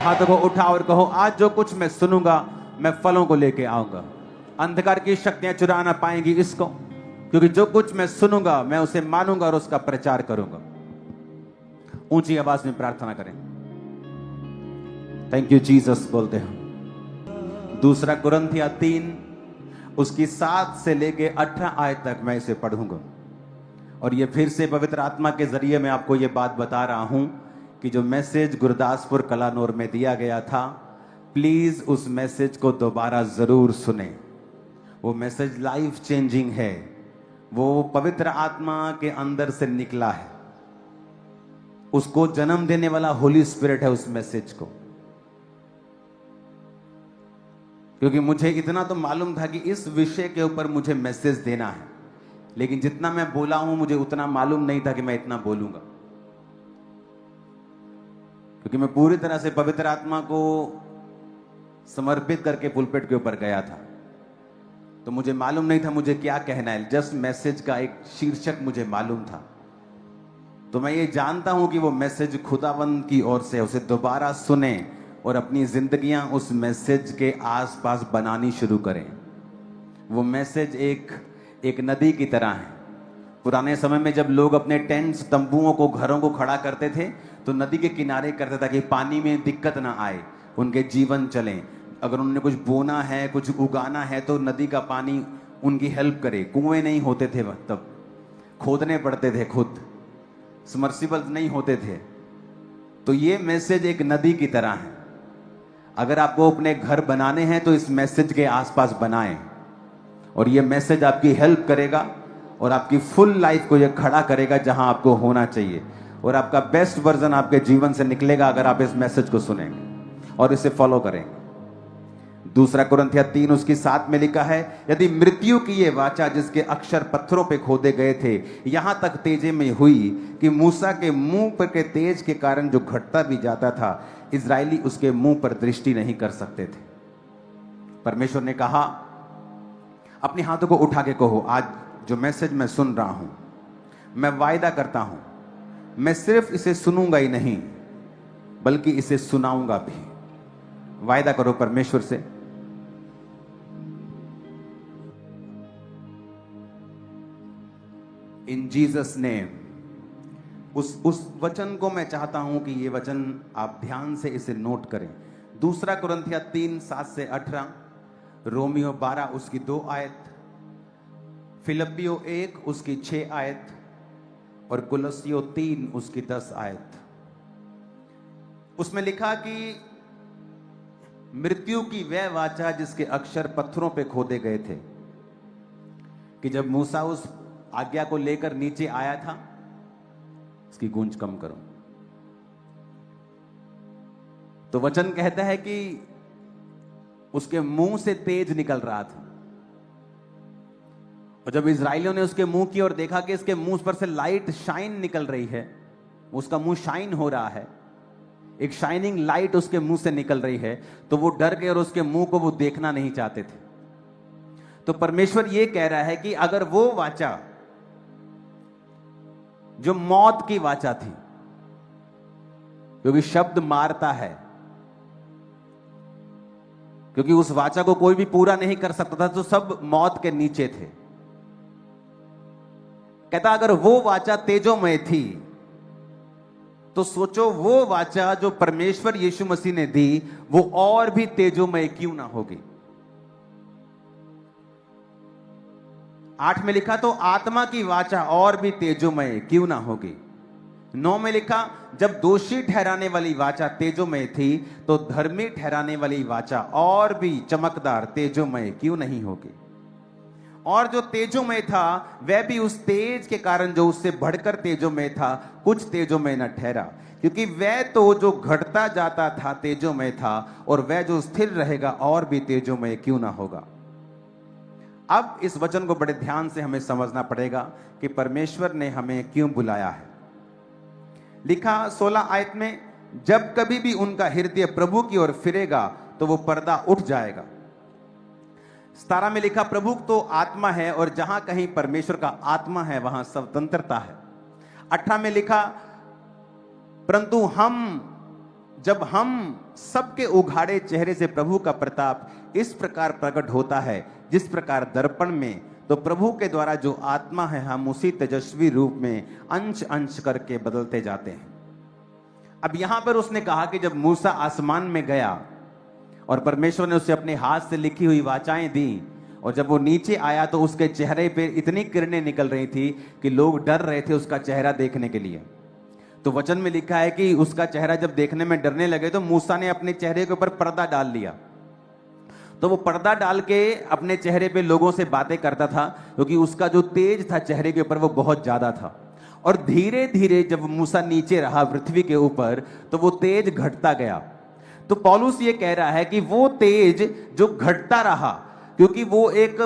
हाथों को उठाओ और कहो, आज जो कुछ मैं सुनूंगा मैं फलों को लेके आऊंगा। अंधकार की शक्तियां चुरा ना पाएंगी इसको, क्योंकि जो कुछ मैं सुनूंगा मैं उसे मानूंगा और उसका प्रचार करूंगा। ऊंची आवाज में प्रार्थना करें। थैंक यू जीसस बोलते हैं। दूसरा कुरिन्थियों 3 उसकी 7 से लेके 18 आयत तक मैं इसे पढ़ूंगा। और ये फिर से पवित्र आत्मा के जरिए मैं आपको ये बात बता रहा हूं कि जो मैसेज गुरदासपुर कलानौर में दिया गया था, प्लीज उस मैसेज को दोबारा जरूर सुने। वो मैसेज लाइफ चेंजिंग है। वो पवित्र आत्मा के अंदर से निकला है। उसको जन्म देने वाला होली स्पिरिट है उस मैसेज को। क्योंकि मुझे इतना तो मालूम था कि इस विषय के ऊपर मुझे मैसेज देना है, लेकिन जितना मैं बोला हूं मुझे उतना मालूम नहीं था कि मैं इतना बोलूंगा। क्योंकि मैं पूरी तरह से पवित्र आत्मा को समर्पित करके पुलपिट के ऊपर गया था, तो मुझे मालूम नहीं था मुझे क्या कहना है। जस्ट मैसेज का एक शीर्षक मुझे मालूम था। तो मैं ये जानता हूं कि वो मैसेज खुदावंद की ओर से, उसे दोबारा सुने और अपनी जिंदगियां उस मैसेज के आसपास बनानी शुरू करें। वो मैसेज एक नदी की तरह है। पुराने समय में जब लोग अपने टेंट्स, तंबुओं को, घरों को खड़ा करते थे तो नदी के किनारे करते था कि पानी में दिक्कत ना आए, उनके जीवन चलें। अगर उन्होंने कुछ बोना है, कुछ उगाना है तो नदी का पानी उनकी हेल्प करे। कुएं नहीं होते थे तब, खोदने पड़ते थे खुद, सबमर्सिबल नहीं होते थे। तो ये मैसेज एक नदी की तरह है। अगर आपको अपने घर बनाने हैं तो इस मैसेज के आसपास बनाएं, और ये मैसेज आपकी हेल्प करेगा और आपकी फुल लाइफ को ये खड़ा करेगा जहां आपको होना चाहिए, और आपका बेस्ट वर्जन आपके जीवन से निकलेगा अगर आप इस मैसेज को सुनेंगे और इसे फॉलो करेंगे। दूसरा कुरिन्थियों 3 उसकी 7 में लिखा है, यदि मृत्यु की ये वाचा जिसके अक्षर पत्थरों पे खोदे गए थे यहां तक तेजे में हुई कि मूसा के मुंह पर के तेज के कारण जो घटता भी जाता था इजरायली उसके मुंह पर दृष्टि नहीं कर सकते थे। परमेश्वर ने कहा, अपने हाथों को उठा के कहो, आज जो मैसेज मैं सुन रहा हूं, मैं वायदा करता हूं मैं सिर्फ इसे सुनूंगा ही नहीं बल्कि इसे सुनाऊंगा भी। वायदा करो परमेश्वर से। इन जीसस नेम। उस वचन को मैं चाहता हूं कि ये वचन आप ध्यान से इसे नोट करें। दूसरा कुरिन्थियों 3 7 से 18, रोमियो 12 उसकी 2 आयत, फिलिप्पियों 1 उसकी 6 आयत और कुलस्सियों 3 उसकी 10 आयत। उसमें लिखा कि मृत्यु की वह वाचा जिसके अक्षर पत्थरों पे खोदे गए थे, कि जब मूसा उस आज्ञा को लेकर नीचे आया था, इसकी गूंज कम करो, तो वचन कहता है कि उसके मुंह से तेज निकल रहा था। और जब इजरायलियों ने उसके मुंह की ओर देखा कि इसके मुंह पर से लाइट शाइन निकल रही है, उसका मुंह शाइन हो रहा है, एक शाइनिंग लाइट उसके मुंह से निकल रही है, तो वो डर गए और उसके मुंह को वो देखना नहीं चाहते थे। तो परमेश्वर ये कह रहा है कि अगर वो वाचा जो मौत की वाचा थी, क्योंकि शब्द मारता है, क्योंकि उस वाचा को कोई भी पूरा नहीं कर सकता था, तो सब मौत के नीचे थे। कहता अगर वो वाचा तेजोमय थी तो सोचो वो वाचा जो परमेश्वर यीशु मसीह ने दी वो और भी तेजोमय क्यों ना होगी। 8 में लिखा, तो आत्मा की वाचा और भी तेजोमय क्यों ना होगी। 9 में लिखा, जब दोषी ठहराने वाली वाचा तेजोमय थी तो धर्मी ठहराने वाली वाचा और भी चमकदार तेजोमय क्यों नहीं होगी। और जो तेजोमय था वह भी उस तेज के कारण जो उससे बढ़कर तेजोमय था कुछ तेजोमय न ठहरा, क्योंकि वह तो जो घटता जाता था तेजोमय था, और वह जो स्थिर रहेगा और भी तेजोमय क्यों ना होगा। अब इस वचन को बड़े ध्यान से हमें समझना पड़ेगा कि परमेश्वर ने हमें क्यों बुलाया है। लिखा 16 आयत में, जब कभी भी उनका हृदय प्रभु की ओर फिरेगा तो वो पर्दा उठ जाएगा। 17 में लिखा, प्रभु तो आत्मा है और जहां कहीं परमेश्वर का आत्मा है वहां स्वतंत्रता है। 18 में लिखा, परंतु हम जब हम सबके उघाड़े चेहरे से प्रभु का प्रताप इस प्रकार प्रकट होता है जिस प्रकार दर्पण में, तो प्रभु के द्वारा जो आत्मा है हम उसी तेजस्वी रूप में अंश अंश करके बदलते जाते हैं। अब यहां पर उसने कहा कि जब मूसा आसमान में गया और परमेश्वर ने उसे अपने हाथ से लिखी हुई वाचाएं दी, और जब वो नीचे आया तो उसके चेहरे पे इतनी किरणें निकल रही थी कि लोग डर रहे थे उसका चेहरा देखने के लिए। तो वचन में लिखा है कि उसका चेहरा जब देखने में डरने लगे तो मूसा ने अपने चेहरे के ऊपर पर्दा डाल लिया। तो वो पर्दा डाल के अपने चेहरे पे लोगों से बातें करता था, क्योंकि उसका जो तेज था चेहरे के ऊपर वो बहुत ज्यादा था। और धीरे धीरे जब मूसा नीचे रहा पृथ्वी के ऊपर तो वो तेज घटता गया। तो पौलुस ये कह रहा है कि वो तेज जो घटता रहा, क्योंकि वो एक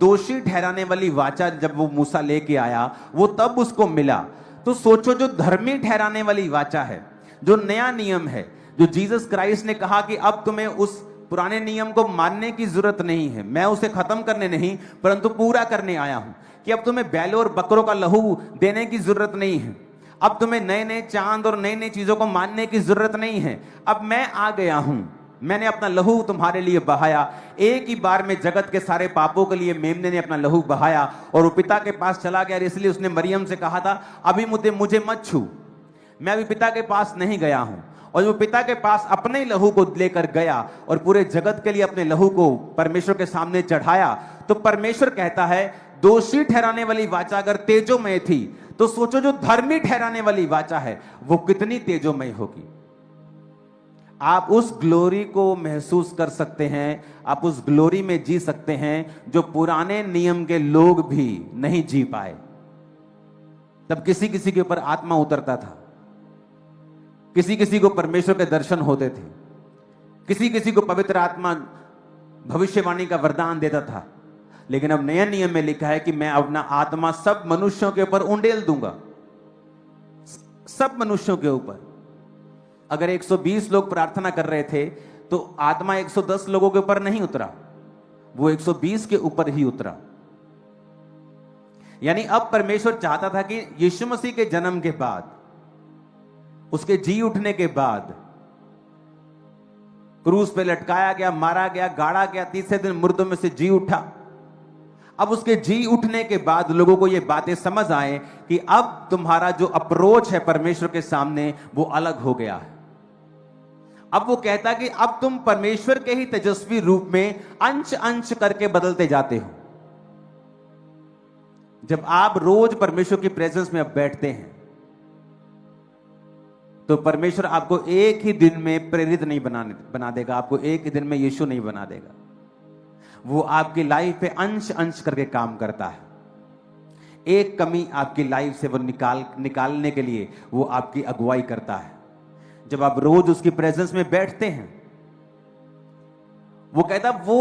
दोषी ठहराने वाली वाचा जब वो मूसा लेके आया वो तब उसको मिला। तो सोचो, जो धर्मी ठहराने वाली वाचा है, जो नया नियम है, जो जीसस क्राइस्ट ने कहा कि अब तुम्हें उस पुराने नियम को मानने की जरूरत नहीं है, मैं उसे खत्म करने नहीं परंतु पूरा करने आया हूं, कि अब तुम्हें बैलों और बकरों का लहू देने की जरूरत नहीं है, अब तुम्हें नए नए चांद और नई नई चीजों को मानने की जरूरत नहीं है, अब मैं आ गया हूं, मैंने अपना लहू तुम्हारे लिए बहाया। एक ही बार में जगत के सारे पापों के लिए मेमने ने अपना लहू बहाया और वो पिता के पास चला गया। इसलिए उसने मरियम से कहा था अभी मुझे मत छू, मैं अभी पिता के पास नहीं गया हूं। और वो पिता के पास अपने ही लहू को लेकर गया और पूरे जगत के लिए अपने लहू को परमेश्वर के सामने चढ़ाया। तो परमेश्वर कहता है दोषी ठहराने वाली वाचा अगर तेजोमय थी तो सोचो जो धर्मी ठहराने वाली वाचा है वो कितनी तेजोमय होगी। आप उस ग्लोरी को महसूस कर सकते हैं, आप उस ग्लोरी में जी सकते हैं जो पुराने नियम के लोग भी नहीं जी पाए। तब किसी किसी के ऊपर आत्मा उतरता था, किसी किसी को परमेश्वर के दर्शन होते थे, किसी किसी को पवित्र आत्मा भविष्यवाणी का वरदान देता था। लेकिन अब नया नियम में लिखा है कि मैं अपना आत्मा सब मनुष्यों के ऊपर उंडेल दूंगा, सब मनुष्यों के ऊपर। अगर 120 लोग प्रार्थना कर रहे थे तो आत्मा 110 लोगों के ऊपर नहीं उतरा, वो 120 के ऊपर ही उतरा। यानी अब परमेश्वर चाहता था कि यीशु मसीह के जन्म के बाद, उसके जी उठने के बाद, क्रूस पे लटकाया गया, मारा गया, गाड़ा गया, तीसरे दिन मुर्दों में से जी उठा। अब उसके जी उठने के बाद लोगों को यह बातें समझ आए कि अब तुम्हारा जो अप्रोच है परमेश्वर के सामने वो अलग हो गया है। अब वो कहता कि अब तुम परमेश्वर के ही तेजस्वी रूप में अंश अंश करके बदलते जाते हो। जब आप रोज परमेश्वर की प्रेजेंस में अब बैठते हैं तो परमेश्वर आपको एक ही दिन में प्रेरित नहीं बना देगा, आपको एक ही दिन में यीशु नहीं बना देगा। वो आपकी लाइफ पे अंश अंश करके काम करता है। एक कमी आपकी लाइफ से वो निकालने के लिए वो आपकी अगुवाई करता है। जब आप रोज उसकी प्रेजेंस में बैठते हैं, वो कहता वो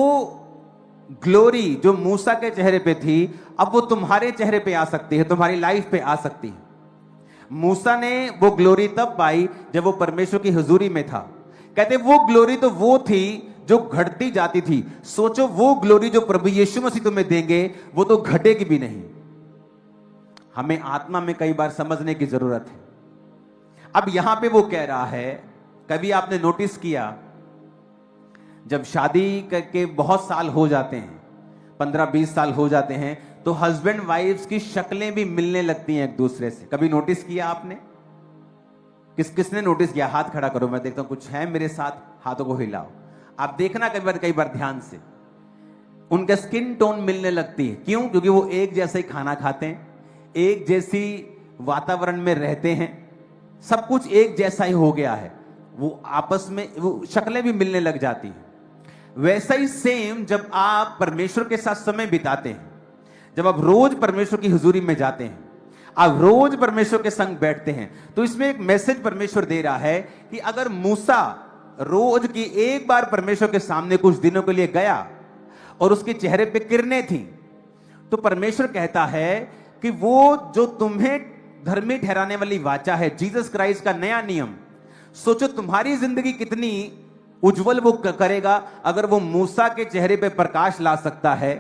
ग्लोरी जो मूसा के चेहरे पे थी अब वो तुम्हारे चेहरे पे आ सकती है, तुम्हारी लाइफ पे आ सकती है। मूसा ने वो ग्लोरी तब पाई जब वो परमेश्वर की हुजूरी में था। कहते वो ग्लोरी तो वो थी जो घटती जाती थी। सोचो वो ग्लोरी जो प्रभु यीशु मसीह तुम्हें देंगे वो तो घटेगी भी नहीं। हमें आत्मा में कई बार समझने की जरूरत है। अब यहां पे वो कह रहा है, कभी आपने नोटिस किया जब शादी करके बहुत साल हो जाते हैं, 15-20 साल हो जाते हैं, तो हस्बैंड वाइफ्स की शक्लें भी मिलने लगती हैं एक दूसरे से। कभी नोटिस किया आपने? किसने नोटिस किया? हाथ खड़ा करो, मैं देखता हूं कुछ है मेरे साथ, हाथों को हिलाओ। आप देखना कई बार ध्यान से, उनका स्किन टोन मिलने लगती है। क्यों? क्योंकि वो एक जैसे ही खाना खाते हैं, एक जैसी वातावरण में रहते हैं, सब कुछ एक जैसा ही हो गया है, वो आपस में वो शक्लें भी मिलने लग जाती हैं। वैसा ही सेम जब आप परमेश्वर के साथ समय बिताते हैं, जब आप रोज परमेश्वर की हुजूरी में जाते हैं, आप रोज परमेश्वर के संग बैठते हैं, तो इसमें एक मैसेज परमेश्वर दे रहा है कि अगर मूसा रोज की एक बार परमेश्वर के सामने कुछ दिनों के लिए गया और उसके चेहरे पे किरणें थी, तो परमेश्वर कहता है कि वो जो तुम्हें धर्मी ठहराने वाली वाचा है, जीसस क्राइस्ट का नया नियम, सोचो तुम्हारी जिंदगी कितनी उज्जवल वो करेगा अगर वो मूसा के चेहरे पे प्रकाश ला सकता है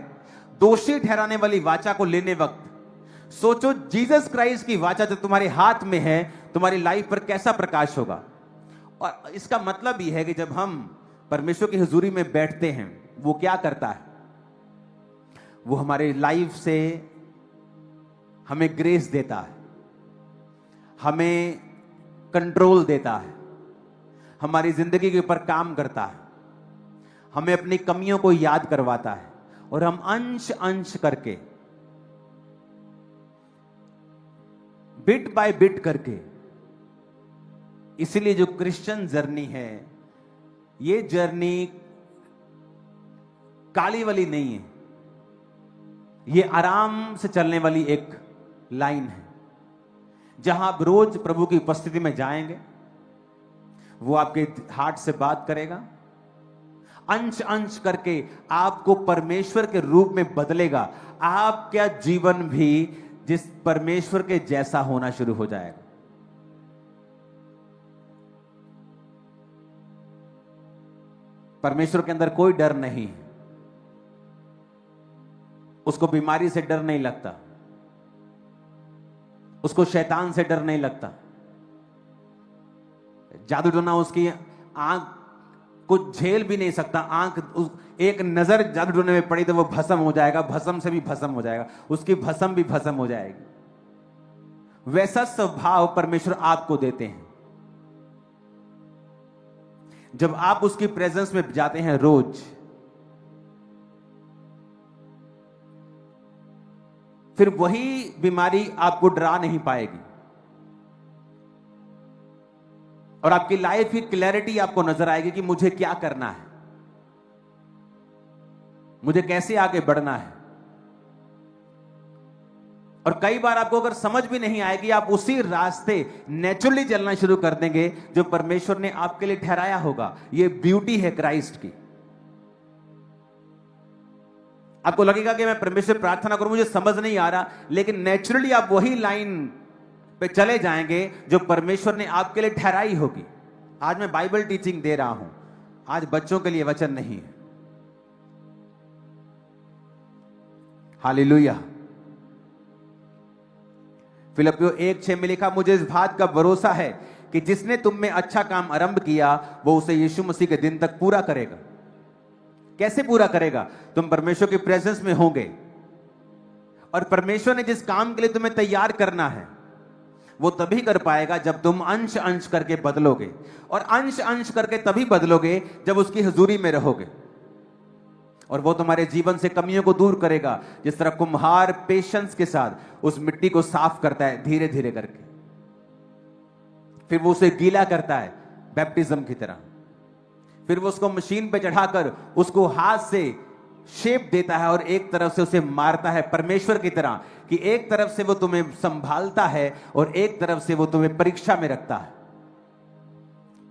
दोषी ठहराने वाली वाचा को लेने वक्त। सोचो जीसस क्राइस्ट की वाचा जो तुम्हारे हाथ में है, तुम्हारी लाइफ पर कैसा प्रकाश होगा। और इसका मतलब यह है कि जब हम परमेश्वर की हुजूरी में बैठते हैं, वो क्या करता है? वो हमारे लाइफ से हमें ग्रेस देता है, हमें कंट्रोल देता है, हमारी जिंदगी के ऊपर काम करता है, हमें अपनी कमियों को याद करवाता है, और हम अंश अंश करके, बिट बाय बिट करके, इसलिए जो क्रिश्चियन जर्नी है, ये जर्नी काली वाली नहीं है, ये आराम से चलने वाली एक लाइन है, जहां आप रोज प्रभु की उपस्थिति में जाएंगे, वो आपके हार्ट से बात करेगा, अंश अंश करके आपको परमेश्वर के रूप में बदलेगा। आपका जीवन भी जिस परमेश्वर के जैसा होना शुरू हो जाएगा। परमेश्वर के अंदर कोई डर नहीं है, उसको बीमारी से डर नहीं लगता, उसको शैतान से डर नहीं लगता, जादू टोना उसकी आंख को झेल भी नहीं सकता। एक नजर जादू टोने में पड़ी तो वो भस्म हो जाएगा, भस्म से भी भस्म हो जाएगा, उसकी भस्म भी भस्म हो जाएगी। वैसा स्वभाव परमेश्वर आपको देते हैं। जब आप उसकी प्रेजेंस में जाते हैं रोज, फिर वही बीमारी आपको डरा नहीं पाएगी, और आपकी लाइफ की क्लैरिटी आपको नजर आएगी कि मुझे क्या करना है, मुझे कैसे आगे बढ़ना है। और कई बार आपको अगर समझ भी नहीं आएगी, आप उसी रास्ते नेचुरली चलना शुरू कर देंगे जो परमेश्वर ने आपके लिए ठहराया होगा। ये ब्यूटी है क्राइस्ट की। आपको लगेगा कि मैं परमेश्वर प्रार्थना करूं, मुझे समझ नहीं आ रहा, लेकिन नेचुरली आप वही लाइन पे चले जाएंगे जो परमेश्वर ने आपके लिए ठहराई होगी। आज मैं बाइबल टीचिंग दे रहा हूं, आज बच्चों के लिए वचन नहीं है। हालेलुया। फिलिप्पियों 1:6 में लिखा, मुझे इस बात का भरोसा है कि जिसने तुम में अच्छा काम आरंभ किया वो उसे यीशु मसीह के दिन तक पूरा करेगा। कैसे पूरा करेगा? तुम परमेश्वर की प्रेजेंस में होंगे, और परमेश्वर ने जिस काम के लिए तुम्हें तैयार करना है वो तभी कर पाएगा जब तुम अंश अंश करके बदलोगे, और अंश अंश करके तभी बदलोगे जब उसकी हुजूरी में रहोगे। और वो तुम्हारे जीवन से कमियों को दूर करेगा, जिस तरह कुम्हार पेशेंस के साथ उस मिट्टी को साफ करता है धीरे धीरे करके, फिर वो उसे गीला करता है बैप्टिज्म की तरह, फिर वो उसको मशीन पे चढ़ाकर उसको हाथ से शेप देता है और एक तरफ से उसे मारता है परमेश्वर की तरह, कि एक तरफ से वो तुम्हें संभालता है और एक तरफ से वो तुम्हें परीक्षा में रखता है।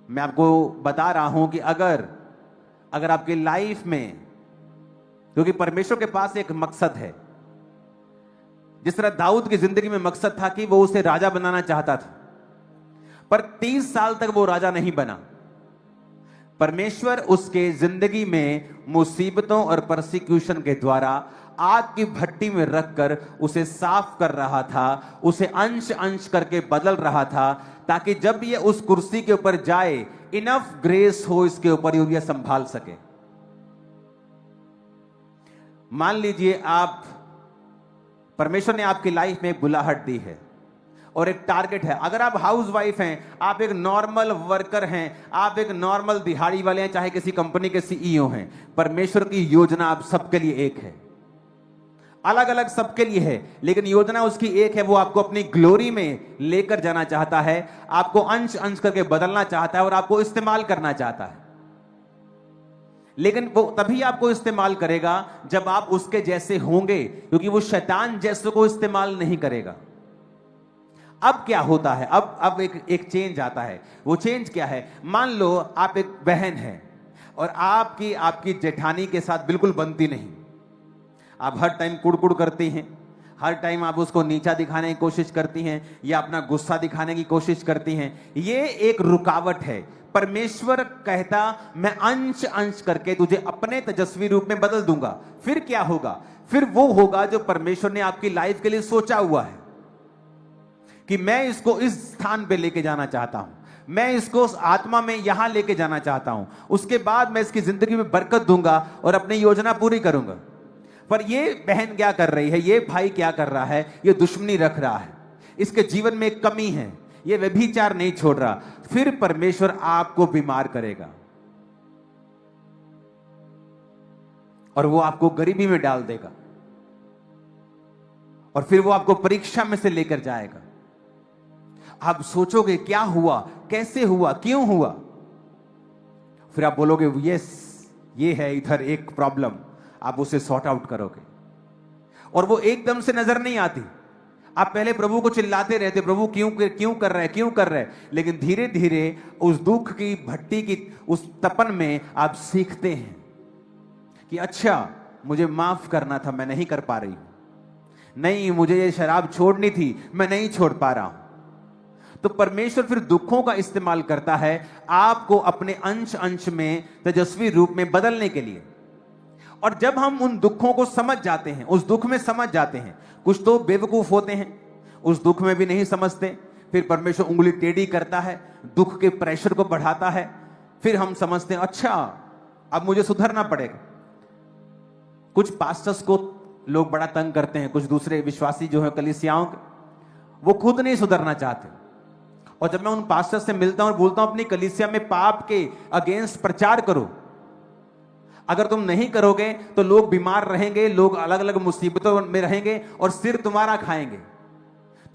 मैं आपको बता रहा हूं कि अगर आपकी लाइफ में, क्योंकि परमेश्वर के पास एक मकसद है, जिस तरह दाऊद की जिंदगी में मकसद था कि वो उसे राजा बनाना चाहता था, पर 30 साल तक वो राजा नहीं बना। परमेश्वर उसके जिंदगी में मुसीबतों और परसिक्यूशन के द्वारा आग की भट्टी में रखकर उसे साफ कर रहा था, उसे अंश अंश करके बदल रहा था, ताकि जब ये उस कुर्सी के ऊपर जाए इनफ ग्रेस हो इसके ऊपर और यह संभाल सके। मान लीजिए आप, परमेश्वर ने आपकी लाइफ में एक बुलाहट दी है और एक टारगेट है। अगर आप हाउसवाइफ हैं, आप एक नॉर्मल वर्कर हैं, आप एक नॉर्मल दिहाड़ी वाले हैं, चाहे किसी कंपनी के सीईओ हैं, परमेश्वर की योजना आप सबके लिए एक है, अलग अलग सबके लिए है, लेकिन योजना उसकी एक है। वो आपको अपनी ग्लोरी में लेकर जाना चाहता है, आपको अंश अंश करके बदलना चाहता है और आपको इस्तेमाल करना चाहता है। लेकिन वो तभी आपको इस्तेमाल करेगा जब आप उसके जैसे होंगे, क्योंकि वो शैतान जैसे को इस्तेमाल नहीं करेगा। अब क्या होता है? अब एक चेंज आता है। वो चेंज क्या है? मान लो आप एक बहन है और आपकी जेठानी के साथ बिल्कुल बनती नहीं, आप हर टाइम कुड़कुड़ करती हैं, हर टाइम आप उसको नीचा दिखाने की कोशिश करती हैं या अपना गुस्सा दिखाने की कोशिश करती हैं। ये एक रुकावट है। परमेश्वर कहता, मैं अंश अंश करके तुझे अपने तेजस्वी रूप में बदल दूंगा। फिर क्या होगा? फिर वो होगा जो परमेश्वर ने आपकी लाइफ के लिए सोचा हुआ है कि मैं इसको इस स्थान पे लेके जाना चाहता हूं। मैं इसको उस आत्मा में यहां लेके जाना चाहता हूं, उसके बाद मैं इसकी जिंदगी में बरकत दूंगा और अपनी योजना पूरी करूंगा। पर ये बहन क्या कर रही है, ये भाई क्या कर रहा है, ये दुश्मनी रख रहा है, इसके जीवन में एक कमी है, ये व्यभिचार नहीं छोड़ रहा। फिर परमेश्वर आपको बीमार करेगा और वो आपको गरीबी में डाल देगा और फिर वो आपको परीक्षा में से लेकर जाएगा। आप सोचोगे क्या हुआ, कैसे हुआ, क्यों हुआ, फिर आप बोलोगे यस ये है इधर एक प्रॉब्लम, आप उसे सॉर्ट आउट करोगे और वो एकदम से नजर नहीं आती। आप पहले प्रभु को चिल्लाते रहते, प्रभु क्यों क्यों कर रहे हैं, क्यों कर रहे हैं, लेकिन धीरे धीरे उस दुख की भट्टी की उस तपन में आप सीखते हैं कि अच्छा मुझे माफ करना था, मैं नहीं कर पा रही हूं, नहीं मुझे ये शराब छोड़नी थी, मैं नहीं छोड़ पा रहा हूं। तो परमेश्वर फिर दुखों का इस्तेमाल करता है आपको अपने अंश अंश में तेजस्वी रूप में बदलने के लिए। और जब हम उन दुखों को समझ जाते हैं, उस दुख में समझ जाते हैं, कुछ तो बेवकूफ होते हैं, उस दुख में भी नहीं समझते, फिर परमेश्वर उंगली टेढ़ी करता है, दुख के प्रेशर को बढ़ाता है, फिर हम समझते हैं अच्छा अब मुझे सुधरना पड़ेगा। कुछ पास्टर्स को लोग बड़ा तंग करते हैं, कुछ दूसरे विश्वासी जो है कलीसियाओं के, वो खुद नहीं सुधरना चाहते। और जब मैं उन पास्टर से मिलता हूं और बोलता हूं अपनी कलीसिया में पाप के अगेंस्ट प्रचार करो, अगर तुम नहीं करोगे तो लोग बीमार रहेंगे, लोग अलग अलग मुसीबतों में रहेंगे और सिर तुम्हारा खाएंगे,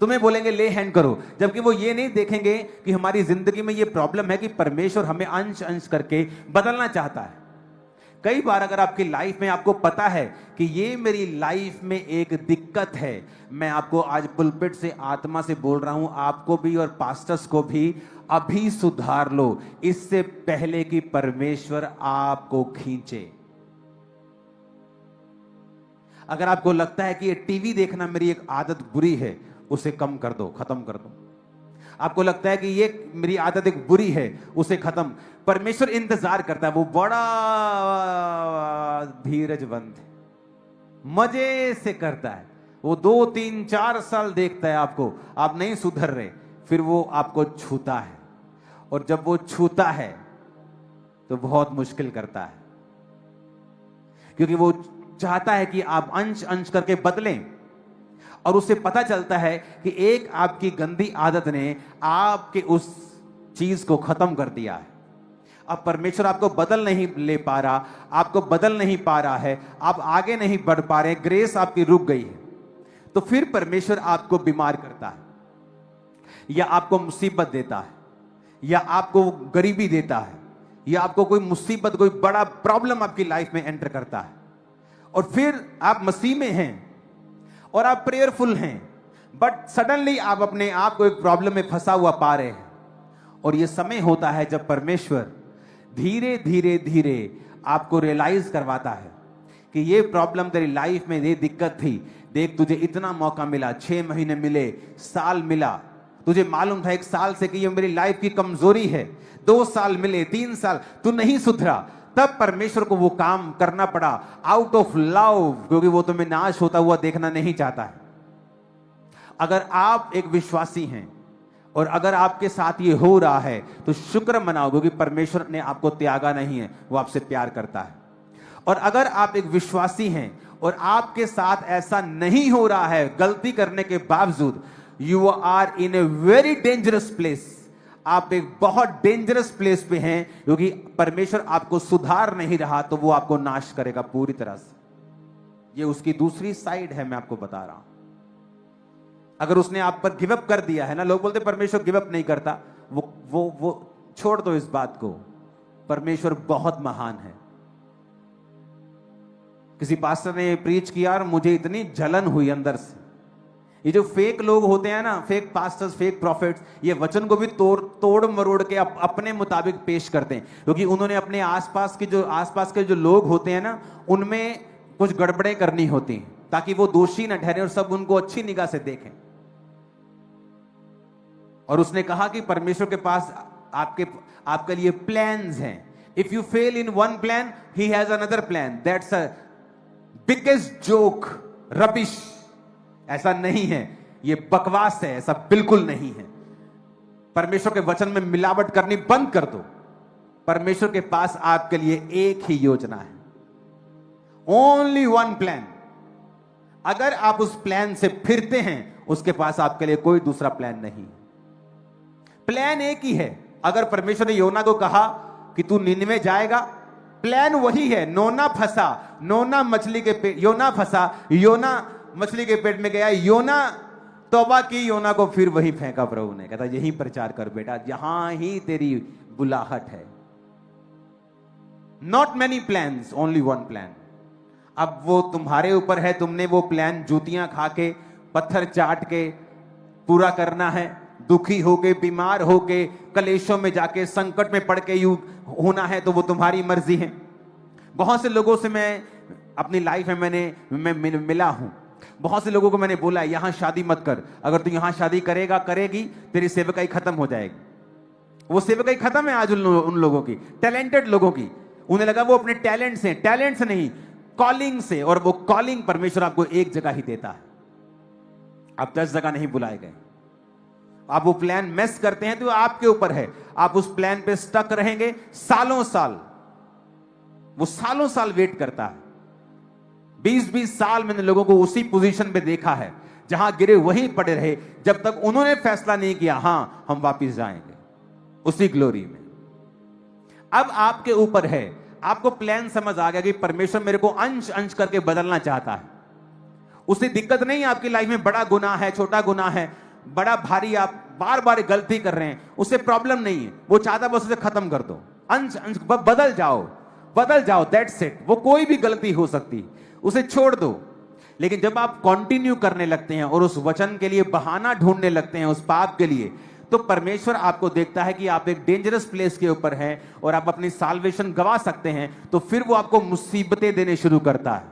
तुम्हें बोलेंगे ले हैंड करो, जबकि वो ये नहीं देखेंगे कि हमारी जिंदगी में ये प्रॉब्लम है कि परमेश्वर हमें अंश अंश करके बदलना चाहता है। कई बार अगर आपकी लाइफ में आपको पता है कि ये मेरी लाइफ में एक दिक्कत है, मैं आपको आज पुलपिट से आत्मा से बोल रहा हूं, आपको भी और पास्टर्स को भी, अभी सुधार लो, इससे पहले कि परमेश्वर आपको खींचे। अगर आपको लगता है कि ये टीवी देखना मेरी एक आदत बुरी है, उसे कम कर दो, खत्म कर दो। आपको लगता है कि ये मेरी आदत एक बुरी है, उसे खत्म। परमेश्वर इंतजार करता है, वो बड़ा धीरजवंत है, मजे से करता है। वो 2, 3, 4 साल देखता है आपको, आप नहीं सुधर रहे, फिर वो आपको छूता है, और जब वो छूता है तो बहुत मुश्किल करता है, क्योंकि वो चाहता है कि आप अंश अंश करके बदलें। और उसे पता चलता है कि एक आपकी गंदी आदत ने आपके उस चीज को खत्म कर दिया है। अब परमेश्वर आपको बदल नहीं ले पा रहा, आपको बदल नहीं पा रहा है, आप आगे नहीं बढ़ पा रहे, ग्रेस आपकी रुक गई है। तो फिर परमेश्वर आपको बीमार करता है, या आपको मुसीबत देता है, या आपको गरीबी देता है, या आपको कोई मुसीबत, कोई बड़ा प्रॉब्लम आपकी लाइफ में एंटर करता है। और फिर आप मसीह में हैं और आप प्रेयरफुल हैं, बट सडनली आप अपने आप को एक प्रॉब्लम में फंसा हुआ पा रहे हैं। और यह समय होता है जब परमेश्वर धीरे धीरे धीरे आपको रियलाइज करवाता है कि ये प्रॉब्लम तेरी लाइफ में, ये दिक्कत थी, देख तुझे इतना मौका मिला, 6 महीने मिले, साल मिला, तुझे मालूम था 1 साल से कि ये मेरी लाइफ की कमजोरी है, 2 साल मिले, 3 साल, तू नहीं सुधरा, तब परमेश्वर को वो काम करना पड़ा आउट ऑफ लव, क्योंकि वो तुम्हें नाश होता हुआ देखना नहीं चाहता है। अगर आप एक विश्वासी हैं और अगर आपके साथ ये हो रहा है तो शुक्र मनाओ, क्योंकि परमेश्वर ने आपको त्यागा नहीं है, वो आपसे प्यार करता है। और अगर आप एक विश्वासी हैं और आपके साथ ऐसा नहीं हो रहा है गलती करने के बावजूद, you are in a very dangerous place. आप एक बहुत डेंजरस प्लेस पे हैं, क्योंकि परमेश्वर आपको सुधार नहीं रहा तो वो आपको नाश करेगा पूरी तरह से। ये उसकी दूसरी साइड है, मैं आपको बता रहा हूं। अगर उसने आप पर गिव अप कर दिया है ना, लोग बोलते परमेश्वर गिव अप नहीं करता, वो छोड़ दो इस बात को, परमेश्वर बहुत महान है। किसी पास्टर ने प्रीच किया और मुझे इतनी जलन हुई अंदर से। ये जो फेक लोग होते हैं ना, फेक पास्टर्स, फेक प्रॉफिट्स, ये वचन को भी तोड़ मरोड़ के अपने मुताबिक पेश करते हैं, क्योंकि उन्होंने अपने आसपास के जो लोग होते हैं ना, उनमें कुछ गड़बड़ें करनी होती हैं ताकि वो दोषी न ठहरे और सब उनको अच्छी निगाह से देखें। और उसने कहा कि परमेश्वर के पास आपके लिए प्लान्स हैं। If you fail in one plan, he has another plan. That's a biggest joke, rubbish. ऐसा नहीं है, ये बकवास है, ऐसा बिल्कुल नहीं है। परमेश्वर के वचन में मिलावट करनी बंद कर दो। परमेश्वर के पास आपके लिए एक ही योजना है, ओनली वन प्लान। अगर आप उस प्लान से फिरते हैं, उसके पास आपके लिए कोई दूसरा प्लान नहीं। प्लान एक ही है। अगर परमेश्वर ने योना को कहा कि तू निनवे जाएगा, प्लान वही है। योना फंसा, योना मछली के पेट में गया। योना तौबा की, योना को फिर वही फेंका प्रभु ने। कहता यही प्रचार कर बेटा, यहां ही तेरी बुलाहट है। Not many plans, only one plan. अब वो तुम्हारे ऊपर है, तुमने वो प्लान जूतियां खा के, पत्थर चाट के पूरा करना है, दुखी होके, बीमार होके, कलेशों में जाके, संकट में पड़ के यू होना है, तो वो तुम्हारी मर्जी है। बहुत से लोगों से मैं अपनी लाइफ में मैं मिला हूं। बहुत से लोगों को मैंने बोला यहां शादी मत कर, अगर तू यहां शादी करेगी तेरी सेवकाई खत्म हो जाएगी। वो सेवकाई खत्म है आज उन लोगों की, टैलेंटेड लोगों की। उन्हें लगा वो अपने टैलेंट से नहीं, कॉलिंग से, और वो कॉलिंग परमेश्वर आपको एक जगह ही देता है, आप 10 जगह नहीं बुलाए गए। आप वो प्लान मिस करते हैं तो आपके ऊपर है। आप उस प्लान पे स्टक रहेंगे सालों साल, वो सालों साल वेट करता है। 20-20 साल मैंने लोगों को उसी पोजीशन पे देखा है, जहां गिरे वहीं पड़े रहे, जब तक उन्होंने फैसला नहीं किया हां हम वापस जाएंगे उसी ग्लोरी में। अब आपके ऊपर है। आपको प्लान समझ आ गया कि परमेश्वर मेरे को अंश अंश करके बदलना चाहता है। उसे दिक्कत नहीं, आपकी लाइफ में बड़ा गुनाह है, छोटा गुनाह है, बड़ा भारी, आप बार बार गलती कर रहे हैं, उसे प्रॉब्लम नहीं है। वो चाहता बस उसे खत्म कर दो, अंश अंश बदल जाओ, दैट्स इट। वो कोई भी गलती हो सकती, उसे छोड़ दो। लेकिन जब आप कंटिन्यू करने लगते हैं और उस वचन के लिए बहाना ढूंढने लगते हैं, उस पाप के लिए, तो परमेश्वर आपको देखता है कि आप एक डेंजरस प्लेस के ऊपर हैं और आप अपनी साल्वेशन गवा सकते हैं, तो फिर वो आपको मुसीबतें देने शुरू करता है।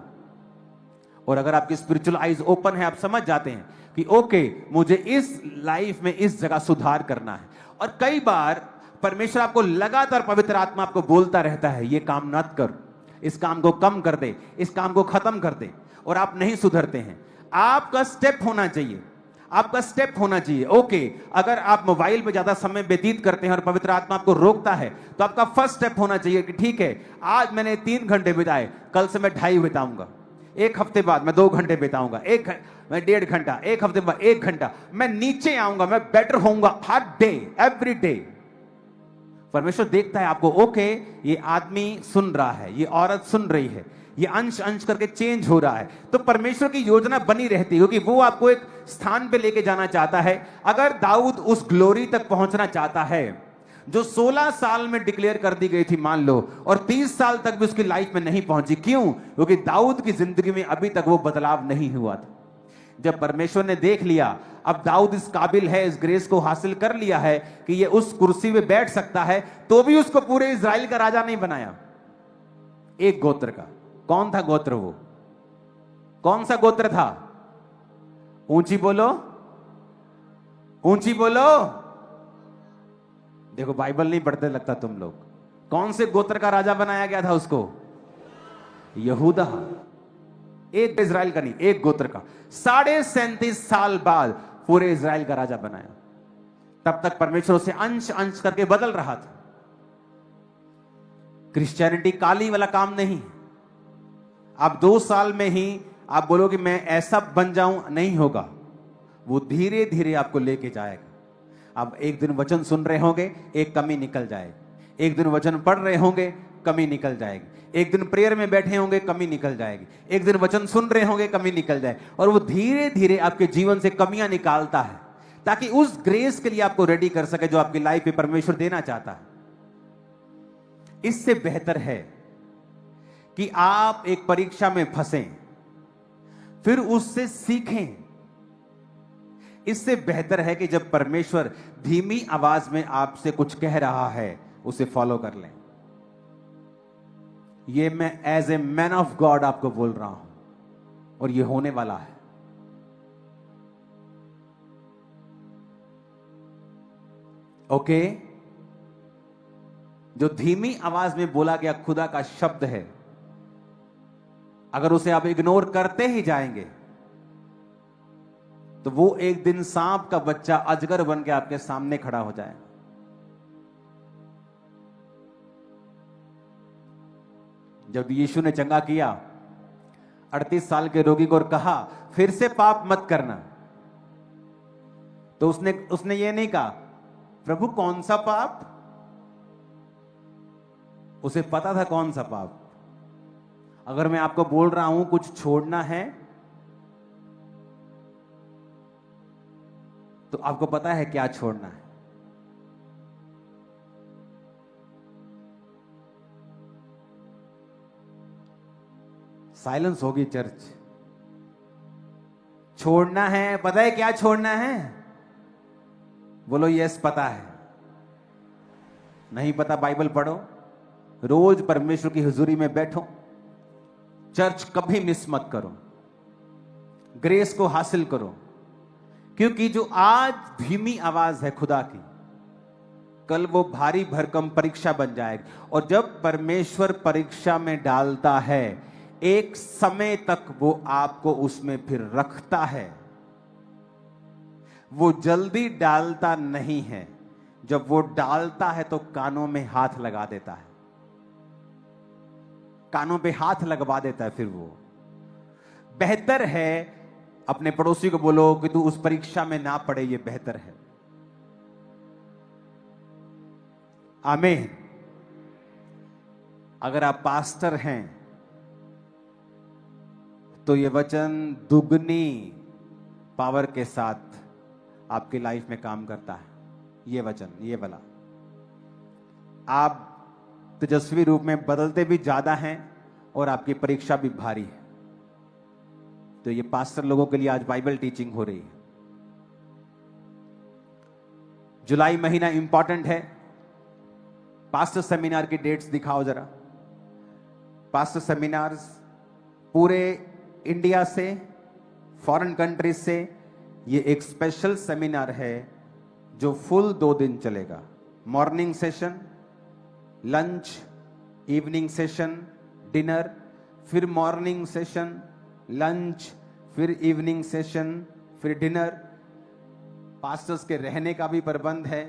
और अगर आपकी स्पिरिचुअल आइज ओपन है, आप समझ जाते हैं कि ओके, मुझे इस लाइफ में इस जगह सुधार करना है। और कई बार परमेश्वर आपको लगातार, पवित्र आत्मा आपको बोलता रहता है ये काम मत कर, इस काम को कम कर दे, इस काम को खत्म कर दे, और आप नहीं सुधरते हैं। आपका स्टेप होना चाहिए। ओके, अगर आप मोबाइल पे ज्यादा समय व्यतीत करते हैं और पवित्र आत्मा आपको रोकता है, तो आपका फर्स्ट स्टेप होना चाहिए कि ठीक है, आज मैंने 3 घंटे बिताए, कल से मैं 2.5 बिताऊंगा, एक हफ्ते बाद मैं 2 घंटे बिताऊंगा, मैं 1.5 घंटा, एक हफ्ते बाद 1 घंटा, मैं नीचे आऊंगा, मैं बेटर होऊंगा हर डे, एवरी डे। परमेश्वर देखता है आपको, ओके ये आदमी सुन रहा है, ये औरत सुन रही है, ये अंश अंश करके चेंज हो रहा है। तो परमेश्वर की योजना बनी रहती है, क्योंकि वो आपको एक स्थान पे लेके जाना चाहता है। अगर दाऊद उस ग्लोरी तक पहुंचना चाहता है जो 16 साल में डिक्लेयर कर दी गई थी मान लो, और 30 साल तक भी उसकी लाइफ में नहीं पहुंची, क्यों? क्योंकि दाऊद की जिंदगी में अभी तक वो बदलाव नहीं हुआ था। जब परमेश्वर ने देख लिया अब दाऊद इस काबिल है, इस ग्रेस को हासिल कर लिया है कि ये उस कुर्सी पे बैठ सकता है, तो भी उसको पूरे इजराइल का राजा नहीं बनाया, एक गोत्र का। कौन था गोत्र? वो कौन सा गोत्र था? ऊंची बोलो, ऊंची बोलो। देखो बाइबल नहीं पढ़ते लगता तुम लोग। कौन से गोत्र का राजा बनाया गया था उसको? यहूदा। एक इजराइल का नहीं, एक गोत्र का। 37.5 साल बाद पूरे इजराइल का राजा बनाया। तब तक परमेश्वर उसे अंश अंश करके बदल रहा था। क्रिश्चियनिटी काली वाला काम नहीं। आप 2 साल में ही आप बोलो कि मैं ऐसा बन जाऊं, नहीं होगा। वो धीरे धीरे आपको लेके जाएगा। आप एक दिन वचन सुन रहे होंगे, एक कमी निकल जाएगी। एक दिन वचन पढ़ रहे होंगे, कमी निकल जाएगी। एक दिन प्रेयर में बैठे होंगे, कमी निकल जाएगी। एक दिन वचन सुन रहे होंगे, कमी निकल जाए। और वो धीरे धीरे आपके जीवन से कमियां निकालता है, ताकि उस ग्रेस के लिए आपको रेडी कर सके जो आपकी लाइफ में परमेश्वर देना चाहता है। इससे बेहतर है कि आप एक परीक्षा में फंसें, फिर उससे सीखें। इससे बेहतर है कि जब परमेश्वर धीमी आवाज में आपसे कुछ कह रहा है, उसे फॉलो कर लें। ये मैं as a man of God आपको बोल रहा हूं, और ये होने वाला है। ओके? जो धीमी आवाज में बोला गया खुदा का शब्द है, अगर उसे आप इग्नोर करते ही जाएंगे तो वो एक दिन सांप का बच्चा अजगर बन के आपके सामने खड़ा हो जाएगा। जब यीशु ने चंगा किया 38 साल के रोगी को और कहा फिर से पाप मत करना, तो उसने ये नहीं कहा प्रभु कौन सा पाप, उसे पता था कौन सा पाप। अगर मैं आपको बोल रहा हूं कुछ छोड़ना है तो आपको पता है क्या छोड़ना है। साइलेंस होगी चर्च। छोड़ना है, पता है क्या छोड़ना है? बोलो यस पता है। नहीं पता बाइबल पढ़ो, रोज परमेश्वर की हुजूरी में बैठो, चर्च कभी मिस मत करो, ग्रेस को हासिल करो, क्योंकि जो आज धीमी आवाज है खुदा की, कल वो भारी भरकम परीक्षा बन जाएगी। और जब परमेश्वर परीक्षा में डालता है, एक समय तक वो आपको उसमें फिर रखता है। वो जल्दी डालता नहीं है, जब वो डालता है तो कानों में हाथ लगा देता है, कानों पे हाथ लगवा देता है। फिर वो बेहतर है, अपने पड़ोसी को बोलो कि तू उस परीक्षा में ना पड़े, ये बेहतर है। आमीन। अगर आप पास्टर हैं तो ये वचन दुगनी पावर के साथ आपकी लाइफ में काम करता है। ये वचन, ये वाला, आप तेजस्वी रूप में बदलते भी ज्यादा हैं और आपकी परीक्षा भी भारी है। तो ये पास्टर लोगों के लिए आज बाइबल टीचिंग हो रही है। जुलाई महीना इंपॉर्टेंट है। पास्टर सेमिनार की डेट्स दिखाओ जरा। पास्टर सेमिनार्स पूरे इंडिया से, फॉरेन कंट्रीज से, ये एक स्पेशल सेमिनार है जो फुल 2 दिन चलेगा। Morning session, lunch, evening session, dinner, फिर मॉर्निंग सेशन, लंच, फिर इवनिंग सेशन, फिर डिनर। पास्टर्स के रहने का भी प्रबंध है,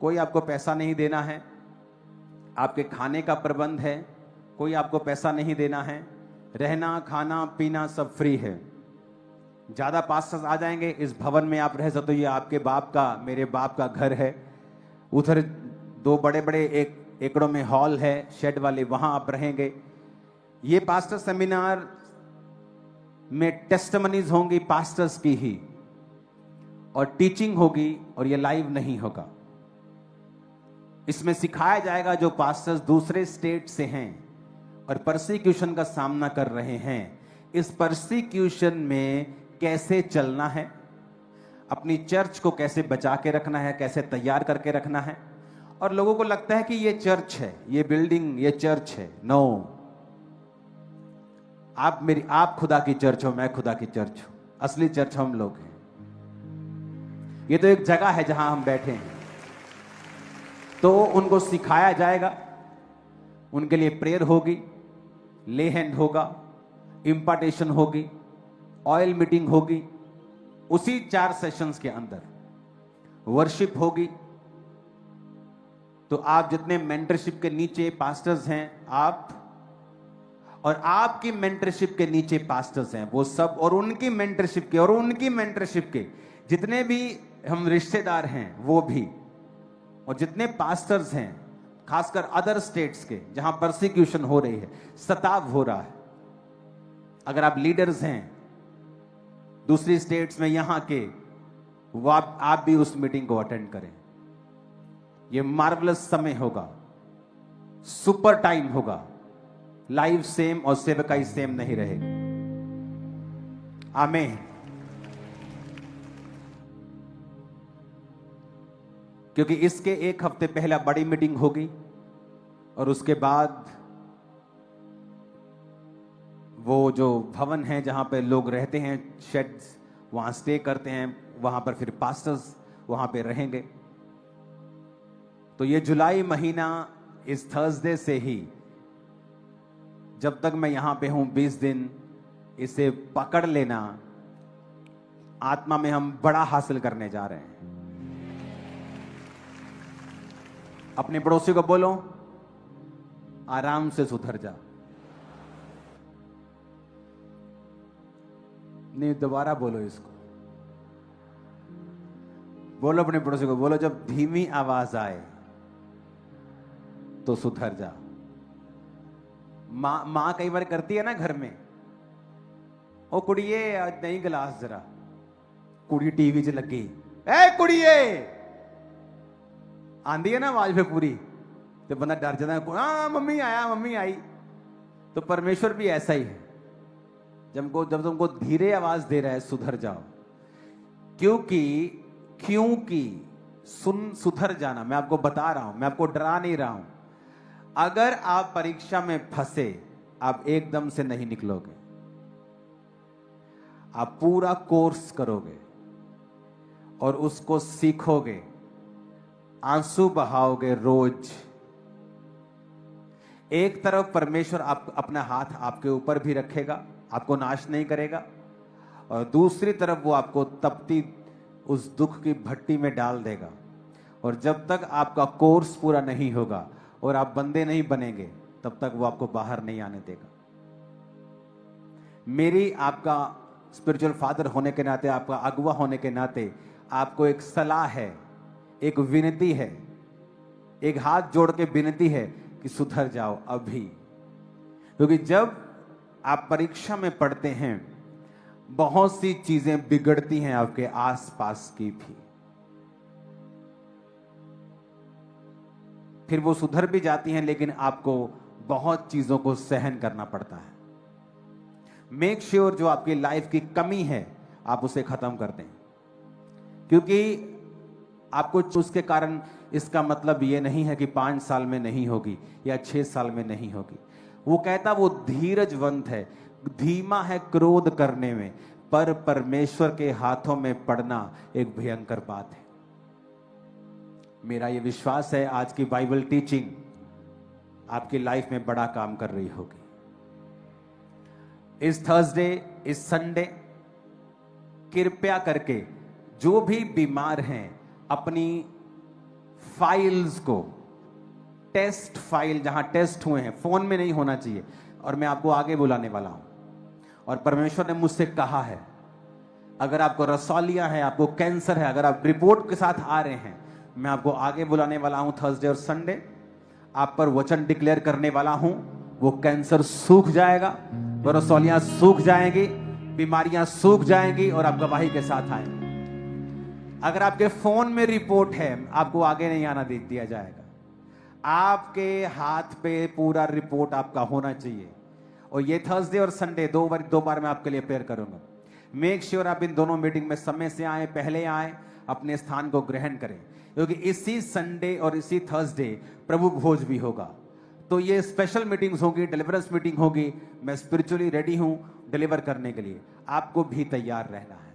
कोई आपको पैसा नहीं देना है। आपके खाने का प्रबंध है, कोई आपको पैसा नहीं देना है। रहना, खाना, पीना सब फ्री है। ज्यादा पास्टर्स आ जाएंगे, इस भवन में आप रह सकते हो। ये आपके बाप का, मेरे बाप का घर है। उधर 2 बड़े बड़े एकड़ों में हॉल है, शेड वाले, वहां आप रहेंगे। ये पास्टर सेमिनार में टेस्टिमनीज होंगी पास्टर्स की ही, और टीचिंग होगी, और ये लाइव नहीं होगा। इसमें सिखाया जाएगा जो पास्टर्स दूसरे स्टेट से हैं और परसिक्यूशन का सामना कर रहे हैं, इस परसिक्यूशन में कैसे चलना है, अपनी चर्च को कैसे बचा के रखना है, कैसे तैयार करके रखना है। और लोगों को लगता है कि ये चर्च है, ये बिल्डिंग, ये चर्च है। नो, आप खुदा की चर्च हो, मैं खुदा की चर्च हूं। असली चर्च हम लोग हैं। ये तो एक जगह है जहां हम बैठे हैं। तो उनको सिखाया जाएगा, उनके लिए प्रेयर होगी, ले हैंड होगा, इंपार्टेशन होगी, ऑयल मीटिंग होगी। उसी 4 सेशंस के अंदर वर्शिप होगी। तो आप जितने मेंटरशिप के नीचे पास्टर्स हैं, आप और आपकी मेंटरशिप के नीचे पास्टर्स हैं, वो सब, और उनकी मेंटरशिप के और उनकी मेंटरशिप के जितने भी हम रिश्तेदार हैं वो भी, और जितने पास्टर्स हैं खासकर अदर स्टेट्स के जहां परसिक्यूशन हो रही है, सताव हो रहा है। अगर आप लीडर्स हैं दूसरी स्टेट्स में यहां के, वो आप भी उस मीटिंग को अटेंड करें। ये मार्वलस समय होगा, सुपर टाइम होगा। लाइफ सेम और सेवकाई सेम नहीं रहेगी। आमीन। क्योंकि इसके 1 हफ्ते पहला बड़ी मीटिंग होगी, और उसके बाद वो जो भवन है जहां पे लोग रहते हैं, शेड्स, वहां स्टे करते हैं, वहां पर फिर पास्टर्स वहां पे रहेंगे। तो ये जुलाई महीना इस थर्सडे से ही, जब तक मैं यहां पे हूं 20 दिन, इसे पकड़ लेना आत्मा में हम बड़ा हासिल करने जा रहे हैं। अपने पड़ोसी को बोलो, आराम से सुधर जा। नहीं, दोबारा बोलो इसको। बोलो अपने पड़ोसी को, बोलो जब धीमी आवाज आए तो सुधर जा। मां कई बार करती है ना घर में, ओ कुड़िए आज नहीं गिलास जरा, कुड़ी टीवी च लगी, ए कुड़िए आंदी है ना आवाज पे पूरी, तो बंदा डर जाता है, हाँ मम्मी आया, मम्मी आई। तो परमेश्वर भी ऐसा ही है, जब तुमको धीरे आवाज दे रहा है सुधर जाओ। क्योंकि सुधर जाना, मैं आपको बता रहा हूं, मैं आपको डरा नहीं रहा हूं। अगर आप परीक्षा में फंसे, आप एकदम से नहीं निकलोगे। आप पूरा कोर्स करोगे और उसको सीखोगे, आंसू बहाओगे रोज। एक तरफ परमेश्वर अपना हाथ आपके ऊपर भी रखेगा, आपको नाश नहीं करेगा, और दूसरी तरफ वो आपको तपती उस दुख की भट्टी में डाल देगा। और जब तक आपका कोर्स पूरा नहीं होगा और आप बंदे नहीं बनेंगे, तब तक वो आपको बाहर नहीं आने देगा। मेरी आपका स्पिरिचुअल फादर होने के नाते, आपका अगुवा होने के नाते आपको एक सलाह है, एक विनती है, एक हाथ जोड़ के विनती है कि सुधर जाओ अभी। क्योंकि जब आप परीक्षा में पढ़ते हैं, बहुत सी चीजें बिगड़ती हैं आपके आसपास की भी। फिर वो सुधर भी जाती हैं, लेकिन आपको बहुत चीजों को सहन करना पड़ता है। मेक श्योर जो आपकी लाइफ की कमी है, आप उसे खत्म कर दें। क्योंकि आपको उसके कारण, इसका मतलब ये नहीं है कि 5 साल में नहीं होगी या 6 साल में नहीं होगी। वो कहता, वो धीरजवंत है, धीमा है क्रोध करने में, पर परमेश्वर के हाथों में पड़ना एक भयंकर बात है। मेरा ये विश्वास है आज की बाइबल टीचिंग आपकी लाइफ में बड़ा काम कर रही होगी। इस थर्सडे, इस संडे, कृपया करके जो भी बीमार हैं, अपनी फाइल्स को, टेस्ट फाइल जहां टेस्ट हुए हैं, फोन में नहीं होना चाहिए, और मैं आपको आगे बुलाने वाला हूं। और परमेश्वर ने मुझसे कहा है, अगर आपको रसौलियां है, आपको कैंसर है, अगर आप रिपोर्ट के साथ आ रहे हैं, मैं आपको आगे बुलाने वाला हूं थर्सडे और संडे। आप पर वचन डिक्लेयर करने वाला हूं, वो कैंसर सूख जाएगा, वो रसौलियां सूख जाएंगी, बीमारियां सूख जाएंगी, और आप गवाही के साथ आएंगे। अगर आपके फोन में रिपोर्ट है, आपको आगे नहीं आना दिया जाएगा। आपके हाथ पे पूरा रिपोर्ट आपका होना चाहिए। और ये थर्सडे और संडे दो बार मैं आपके लिए प्रेयर करूंगा। मेक श्योर आप इन दोनों मीटिंग में समय से आए, पहले आए, अपने स्थान को ग्रहण करें, क्योंकि इसी संडे और इसी थर्सडे प्रभु भोज भी होगा। तो ये स्पेशल मीटिंग्स होगी, डिलीवरेंस मीटिंग होगी। मैं स्पिरिचुअली रेडी हूं डिलीवर करने के लिए, आपको भी तैयार रहना है।